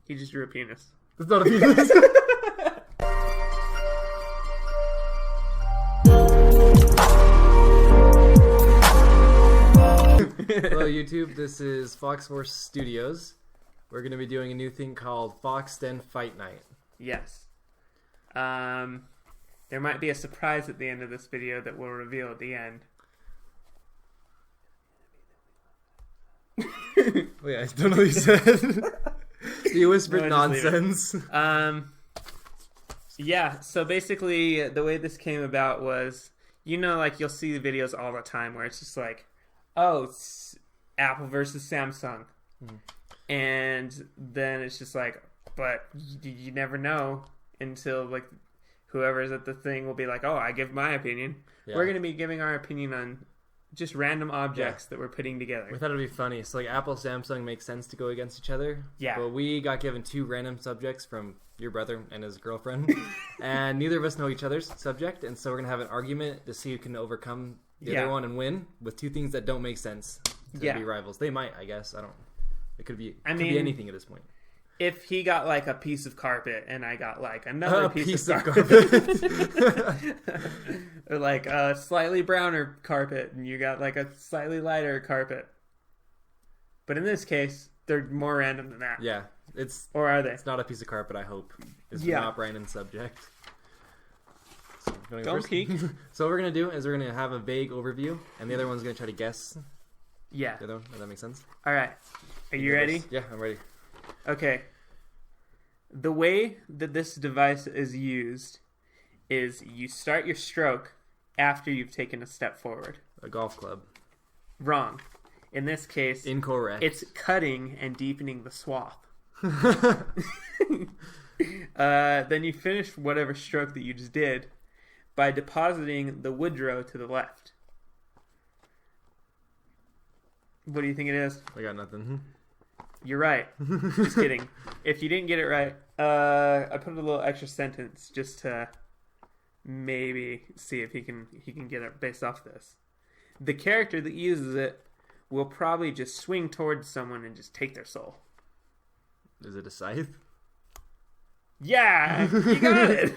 He just drew a penis. It's not a penis. Hello YouTube, this is Foxforce Studios. We're going to be doing a new thing called Foxden Fightnight. Yes. There might be a surprise at the end of this video that we'll reveal at the end. Wait, I don't know what you said. You whispered nonsense. Yeah, so basically the way this came about was, you know, like you'll see the videos all the time where it's just like, oh, it's Apple versus Samsung. And then it's just like, but you never know until like whoever's at the thing will be like, oh, I give my opinion. Yeah. We're going to be giving our opinion on just random objects that we're putting together. We thought it'd be funny. So like Apple, Samsung makes sense to go against each other. Yeah. But we got given two random subjects from your brother and his girlfriend. And neither of us know each other's subject. And so we're going to have an argument to see who can overcome the other one and win with two things that don't make sense to be rivals. They might, I guess. I don't. It could be. It could be anything at this point. If he got like a piece of carpet and I got like another piece of carpet. Or like a slightly browner carpet and you got like a slightly lighter carpet. But in this case, they're more random than that. Yeah. Or are they? It's not a piece of carpet, I hope. It's not random subject. So, don't peek. So what we're going to do is we're going to have a vague overview and the other one's going to try to guess. Yeah. Does that make sense? Alright. Are you ready? Yeah, I'm ready. Okay. The way that this device is used is you start your stroke after you've taken a step forward. A golf club. Wrong. In this case, incorrect. It's cutting and deepening the swath. Then you finish whatever stroke that you just did by depositing the woodrow to the left. What do you think it is? I got nothing. You're right. Just kidding. If you didn't get it right, I put a little extra sentence just to maybe see if he can get it based off this. The character that uses it will probably just swing towards someone and just take their soul. Is it a scythe? Yeah, you got it.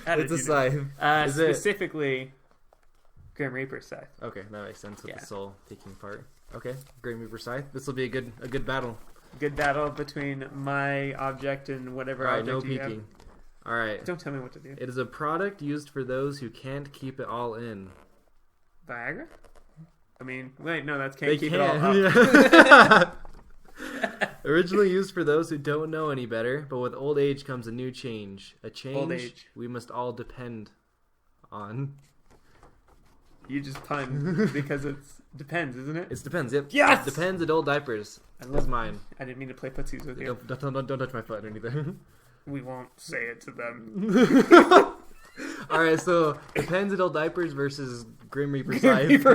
It's a scythe. Specifically, Grim Reaper scythe. Okay, that makes sense with the soul taking part. Okay, Grim Reaper scythe. This will be a good battle. Good battle between my object and whatever object no you peeking. Have. All right. Don't tell me what to do. It is a product used for those who can't keep it all in. Viagra? I mean, wait, no, that's can't keep it all up. Yeah. Originally used for those who don't know any better, but with old age comes a new change. A change we must all depend on. You just pun because it's depends, isn't it? It depends, yep. Yes! Depends adult diapers. That's mine. I didn't mean to play footsies with you. Don't touch my foot or anything. We won't say it to them. Alright, so depends adult diapers versus Grim Reaper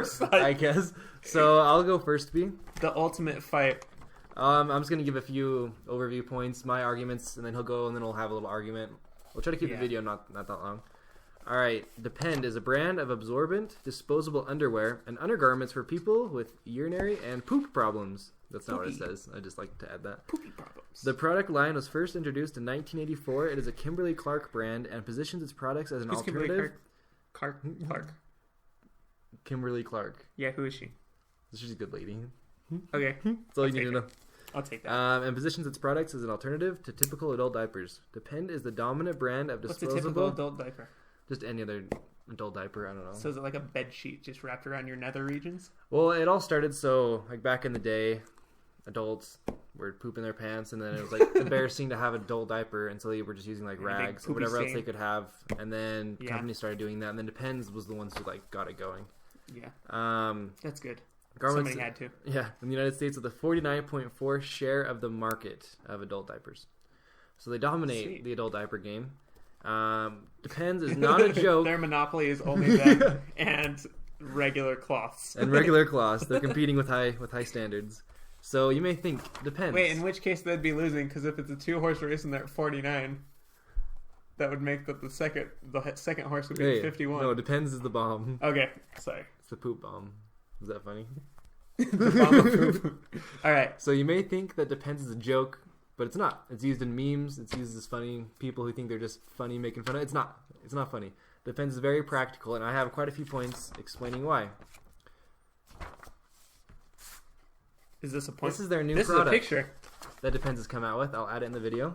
scythe, I guess. So I'll go first, B. The ultimate fight. I'm just going to give a few overview points, my arguments, and then he'll go and then we'll have a little argument. We'll try to keep the video not that long. Alright, Depend is a brand of absorbent, disposable underwear and undergarments for people with urinary and poop problems. That's not what it says. I just like to add that. Poopy problems. The product line was first introduced in 1984. It is a Kimberly-Clark brand and positions its products as an alternative. Clark. Kimberly-Clark. Yeah, who is she? She's a good lady. Okay. That's all you need to know. I'll take that. And positions its products as an alternative to typical adult diapers. Depend is the dominant brand of disposable... What's a typical adult diaper? Just any other adult diaper, I don't know. So is it like a bed sheet just wrapped around your nether regions? Well, it all started like back in the day, adults were pooping their pants and then it was like embarrassing to have an adult diaper and so they were just using like rags or whatever else they could have. And then companies started doing that and then Depends was the ones who like got it going. Yeah. That's good. Somebody had to. Yeah. In the United States with a 49.4% share of the market of adult diapers. So they dominate the adult diaper game. Depends is not a joke. Their monopoly is only them and regular cloths. They're competing with high standards. So you may think Depends. Wait, in which case they'd be losing because if it's a 2-horse race and they're at 49, that would make that the second horse would be 51. No, Depends is the bomb. Okay, sorry. It's the poop bomb. Is that funny? The bomb of poop. All right. So you may think that Depends is a joke, But it's not. It's used in memes. It's used as funny. People who think they're just funny making fun of it. It's not. It's not funny. Depends is very practical, and I have quite a few points explaining why. Is this a point? This is their new product. This is a picture that Depends has come out with. I'll add it in the video.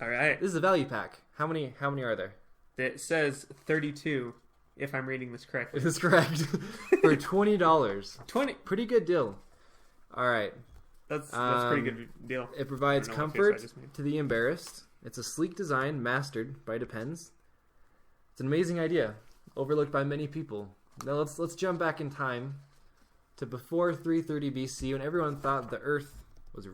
All right. This is a value pack. How many are there? It says 32, if I'm reading this correctly. This is correct. For $20. 20. Pretty good deal. All right. That's a pretty good deal. It provides comfort to the embarrassed. It's a sleek design mastered by Depends. It's an amazing idea, overlooked by many people. Now let's jump back in time to before 330 BC, when everyone thought the Earth was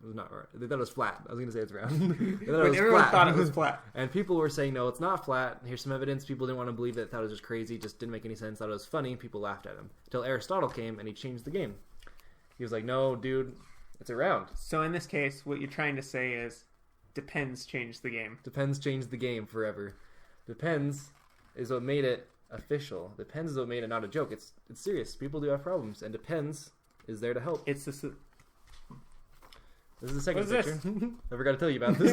not right. They thought it was flat. I was going to say it's round. Everyone thought it was flat. And people were saying, no, it's not flat. Here's some evidence. People didn't want to believe it. Thought it was just crazy. Just didn't make any sense. Thought it was funny. People laughed at him. Until Aristotle came and he changed the game. He was like, no, dude, it's around. So in this case, what you're trying to say is Depends changed the game. Depends changed the game forever. Depends is what made it official. Depends is what made it not a joke. It's serious. People do have problems, and Depends is there to help. It's this. This is the second What is picture. I forgot to tell you about this.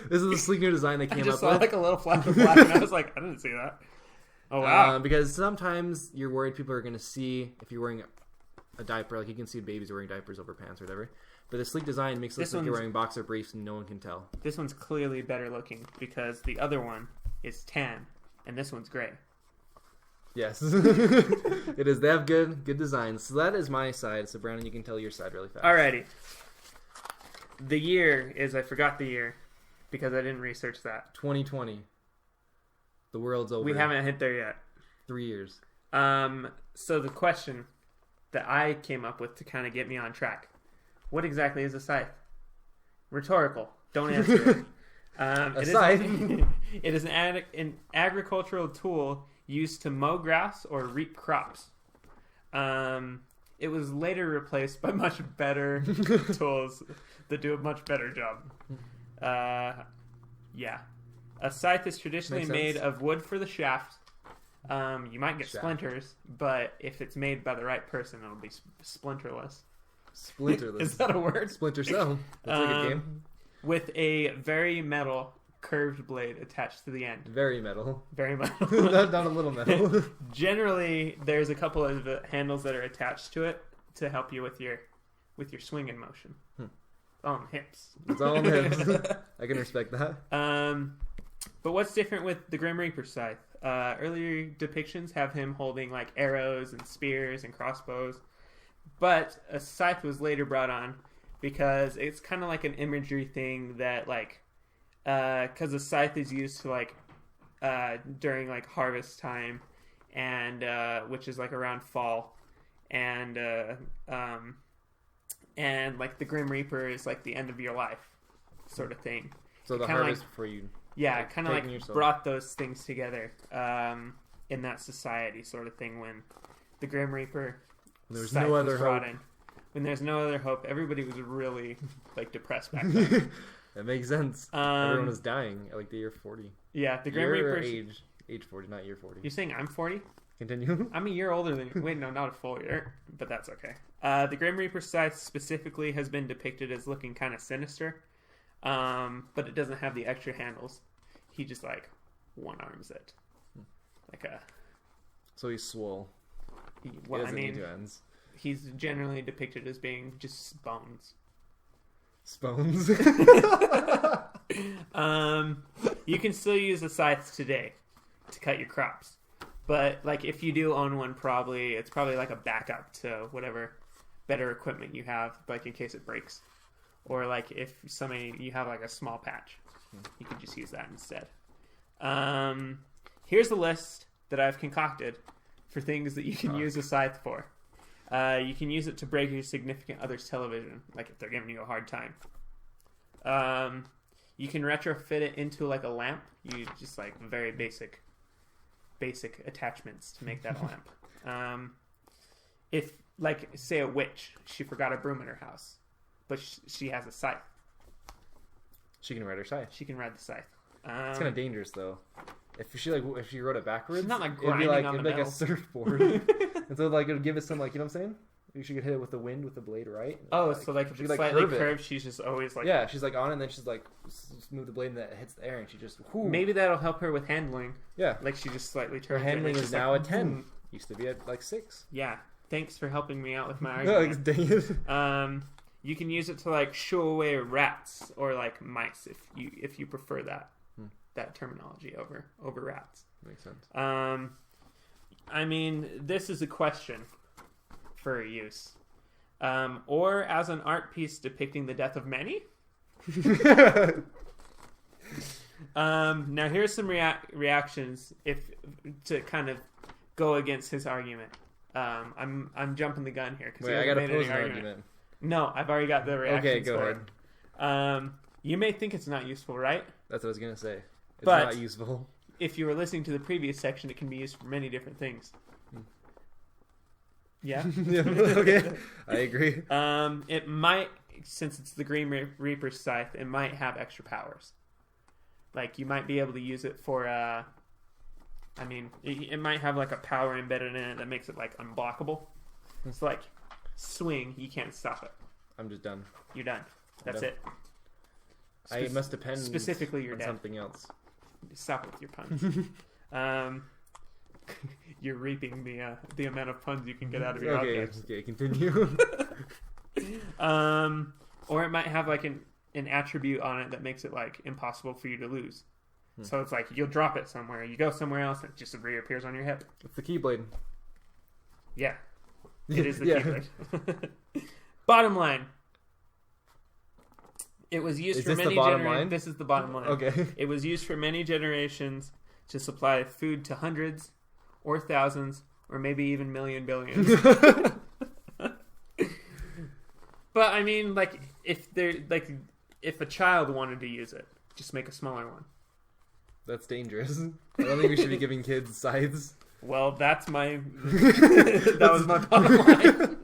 This is the sleek new design they came up with. I just saw like a little flash of black, and I was like, I didn't see that. Oh wow! Because sometimes you're worried people are going to see if you're wearing a diaper. Like you can see babies wearing diapers over pants or whatever. But the sleek design makes it look like you're wearing boxer briefs and no one can tell. This one's clearly better looking because the other one is tan and this one's gray. Yes. It is. They have good designs. So that is my side. So Brandon, you can tell your side really fast. Alrighty. The year is, I forgot the year because I didn't research that. 2020. The world's over. We haven't hit there yet. 3 years. So the question that I came up with to kind of get me on track. What exactly is a scythe? Rhetorical. Don't answer it. A scythe? It is an agricultural tool used to mow grass or reap crops. It was later replaced by much better tools that do a much better job. Yeah. A scythe is traditionally made of wood for the shaft. You might get splinters, but if it's made by the right person, it'll be splinterless. Splinterless. Is that a word? Splinter Cell. That's a good game. With a very metal curved blade attached to the end. Very metal. Very metal. not a little metal. Generally, there's a couple of handles that are attached to it to help you with your swinging motion. On hips. It's all on hips. I can respect that. But what's different with the Grim Reaper scythe? Earlier depictions have him holding like arrows and spears and crossbows. But a scythe was later brought on because it's kind of like an imagery thing that like, because a scythe is used to like, during like harvest time and, which is like around fall and like the Grim Reaper is like the end of your life sort of thing. So the harvest before you... Yeah, kind of like brought those things together in that society sort of thing when the Grim Reaper... There's no other hope. When there's no other hope, everybody was really like depressed back then. That makes sense. Everyone was dying at like the year 40. Yeah, the Grim Reaper age 40, not year 40. You're saying I'm 40? Continue. I'm a year older than you. Wait, no, not a full year, but that's okay. The Grim Reaper scythe specifically has been depicted as looking kind of sinister, but it doesn't have the extra handles. He just like one arms it, like a. So he's swole. Well, I mean, he's generally depicted as being just bones. Spones. You can still use a scythe today to cut your crops, but like if you do own one, it's probably like a backup to whatever better equipment you have, like in case it breaks, or like if you have like a small patch, you could just use that instead. Here's the list that I've concocted for things that you can use a scythe for. You can use it to break your significant other's television, like if they're giving you a hard time. You can retrofit it into like a lamp. You just like very basic attachments to make that a lamp. If like say a witch, she forgot a broom in her house, but she has a scythe. She can ride her scythe. She can ride the scythe. It's kind of dangerous though. If she rode it backwards, she's not like grinding on the it'd be like a surfboard. And so like it would give it some like, you know what I'm saying? You should hit it with the wind with the blade, right? Oh, so like if it's slightly curved, she's just always like... Yeah, she's like on it, and then she's like move the blade and that hits the air, and she just... Whoo. Maybe that'll help her with handling. Yeah. Like she just slightly turns. Her handling is now a 10. Used to be at like 6. Yeah. Thanks for helping me out with my argument. No, dang it. You can use it to like shoo away rats or like mice if you prefer that terminology over rats. Makes sense. I mean, this is a question for use. Or as an art piece depicting the death of many. Now here's some reactions to kind of go against his argument. I'm jumping the gun here because I got to pose an argument. No, I've already got the reactions. Okay, go ahead. You may think it's not useful, right? That's what I was gonna say. It's but not useful. If you were listening to the previous section, it can be used for many different things. Yeah. Okay, I agree. It might, since it's the Green Reaper's scythe, it might have extra powers. Like you might be able to use it for. I mean, it might have like a power embedded in it that makes it like unblockable. It's like swing, you can't stop it. I'm just done. You're done. That's it. I must depend specifically you're on dead. Something else. Stop with your puns. You're reaping the amount of puns you can get out of your objects. Okay, continue. Or it might have like an attribute on it that makes it like impossible for you to lose. So it's like you'll drop it somewhere, you go somewhere else, and it just reappears on your hip. It's the Keyblade. Yeah, it is the Keyblade. Bottom line. It was used for many generations. This is the bottom line. Okay. It was used for many generations to supply food to hundreds, or thousands, or maybe even billions. But I mean, like, if a child wanted to use it, just make a smaller one. That's dangerous. I don't think we should be giving kids scythes. Well, that was my bottom line.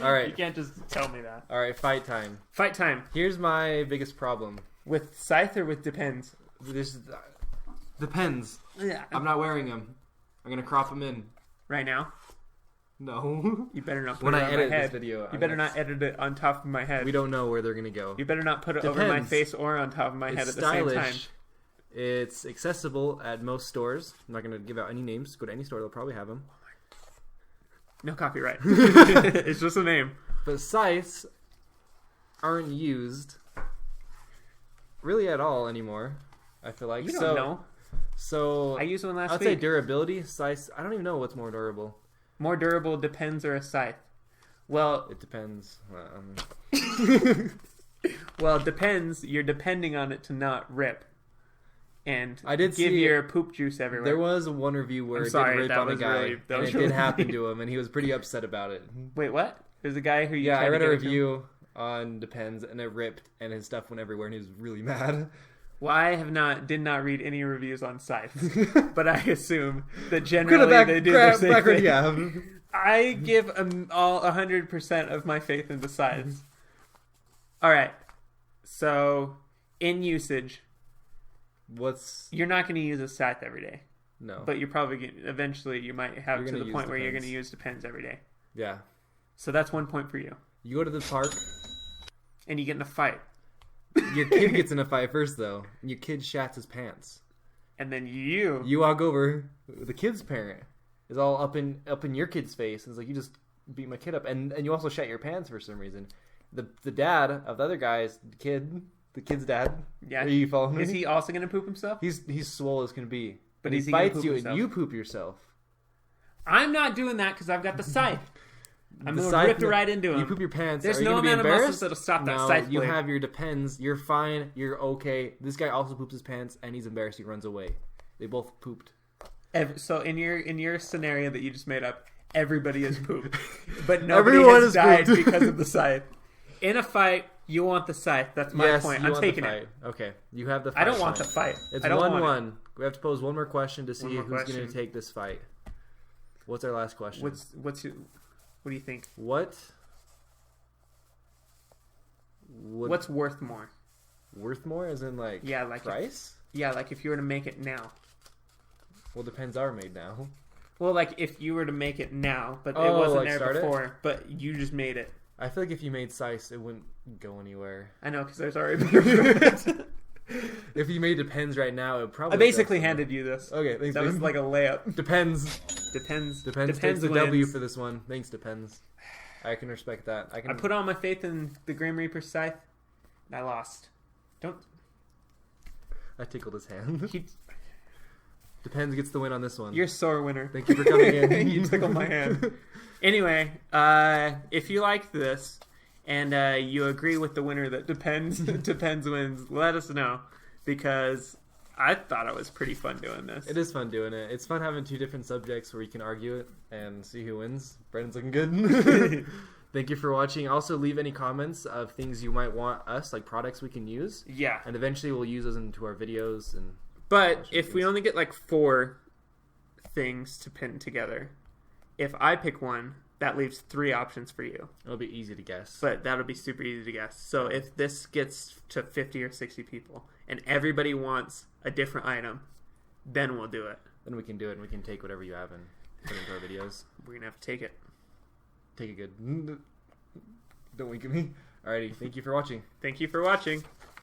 All right. You can't just tell me that. All right, fight time. Fight time. Here's my biggest problem. With scythe or with depends? This depends. Yeah. I'm not wearing them. I'm going to crop them in. Right now? No. You better not put when it I on edit my head. this video. You better not edit it on top of my head. We don't know where they're going to go. You better not put it over my face or on top of my head at the same time. It's accessible at most stores. I'm not going to give out any names. Go to any store. They'll probably have them. No copyright. It's just a name. But scythes aren't used really at all anymore, I feel like. You don't know. So I used one last week. I'd say durability. Scythes, I don't even know what's more durable. More durable depends or a scythe. Well, it depends. Well, it depends. You're depending on it to not rip. And I did give see your poop juice everywhere. There was one review where it did rip on a guy, and it did happen to him, and he was pretty upset about it. Wait, what? There's a guy who... I read a review on Depends, and it ripped, and his stuff went everywhere, and he was really mad. Well, I did not read any reviews on Scythe, but I assume that generally they do the same thing. Yeah. I give all 100% of my faith into Scythes. All right, so in usage... You're not going to use a scythe every day. No. But you're probably eventually you might have to the point where you're going to use depends every day. Yeah. So that's 1 point for you. You go to the park and you get in a fight. Your kid gets in a fight first though. And your kid shats his pants. And then you walk over, the kid's parent is all up in your kid's face. It's like, you just beat my kid up, and you also shat your pants for some reason. The dad of the other guy's kid, the kid's dad. Yeah. Are you following me? Is he also going to poop himself? He's swole as can be. But he bites you and you poop yourself. I'm not doing that because I've got the scythe. I'm going to rip right into him. You poop your pants. There's no amount of muscles that'll stop that scythe blade. You have your depends. You're fine. You're okay. This guy also poops his pants and he's embarrassed. He runs away. They both pooped. So in your scenario that you just made up, everybody has pooped. But nobody has died because of the scythe. In a fight, you want the scythe. That's my point. I'm taking it. Okay. You have the fight. I don't want the fight. It's 1-1. We have to pose one more question to see who's going to take this fight. What's our last question? What do you think? What's worth more? Worth more as in like price? Like if you were to make it now. Well, depends are made now. Well, like if you were to make it now, but it wasn't like there before, but you just made it. I feel like if you made Scythe, it wouldn't go anywhere. I know, because there's already been If you made Depends right now, it would probably... I basically handed you this. Okay, thanks. That was like a layup. Depends. Depends Takes the W for this one. Thanks, Depends. I can respect that. I put all my faith in the Grim Reaper Scythe, and I lost. Don't... I tickled his hand. Depends gets the win on this one. You're a sore winner. Thank you for coming in. You tickled my hand. Anyway, if you liked this and you agree with the winner that Depends wins, let us know, because I thought it was pretty fun doing this. It is fun doing it. It's fun having two different subjects where you can argue it and see who wins. Brendan's looking good. Thank you for watching. Also, leave any comments of things you might want us, like products we can use. Yeah. And eventually we'll use those into our videos. But if we only get like 4 things to pin together, if I pick one, that leaves 3 options for you. It'll be easy to guess. But that'll be super easy to guess. So if this gets to 50 or 60 people and everybody wants a different item, then we'll do it. Then we can do it, and we can take whatever you have and put it into our videos. We're going to have to take it. Take it good. Don't wink at me. Alrighty, thank you for watching. Thank you for watching.